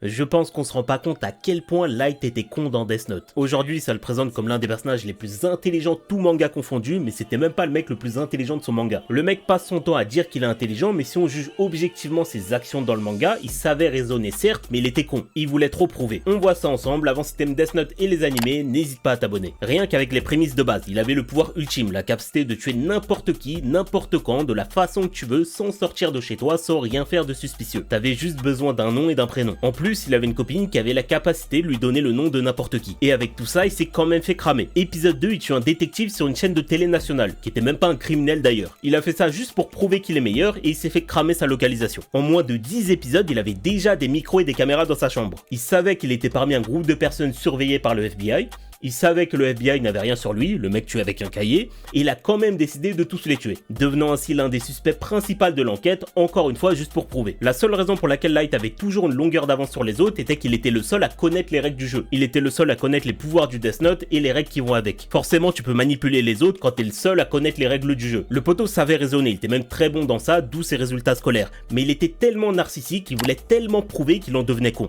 Je pense qu'on se rend pas compte à quel point Light était con dans Death Note. Aujourd'hui, ça le présente comme l'un des personnages les plus intelligents, tout manga confondu, mais c'était même pas le mec le plus intelligent de son manga. Le mec passe son temps à dire qu'il est intelligent, mais si on juge objectivement ses actions dans le manga, il savait raisonner certes, mais il était con. Il voulait trop prouver. On voit ça ensemble. Avant, si t'aimes Death Note et les animés, n'hésite pas à t'abonner. Rien qu'avec les prémices de base, il avait le pouvoir ultime, la capacité de tuer n'importe qui, n'importe quand, de la façon que tu veux, sans sortir de chez toi, sans rien faire de suspicieux. T'avais juste besoin d'un nom et d'un prénom. En plus, il avait une copine qui avait la capacité de lui donner le nom de n'importe qui. Et avec tout ça, il s'est quand même fait cramer. Épisode 2, il tue un détective sur une chaîne de télé nationale, qui était même pas un criminel d'ailleurs. Il a fait ça juste pour prouver qu'il est meilleur et il s'est fait cramer sa localisation. En moins de 10 épisodes, il avait déjà des micros et des caméras dans sa chambre. Il savait qu'il était parmi un groupe de personnes surveillées par le FBI. Il savait que le FBI n'avait rien sur lui, le mec tué avec un cahier, et il a quand même décidé de tous les tuer, devenant ainsi l'un des suspects principaux de l'enquête, encore une fois juste pour prouver. La seule raison pour laquelle Light avait toujours une longueur d'avance sur les autres était qu'il était le seul à connaître les règles du jeu. Il était le seul à connaître les pouvoirs du Death Note et les règles qui vont avec. Forcément, tu peux manipuler les autres quand t'es le seul à connaître les règles du jeu. Le poteau savait raisonner, il était même très bon dans ça, d'où ses résultats scolaires. Mais il était tellement narcissique, il voulait tellement prouver qu'il en devenait con.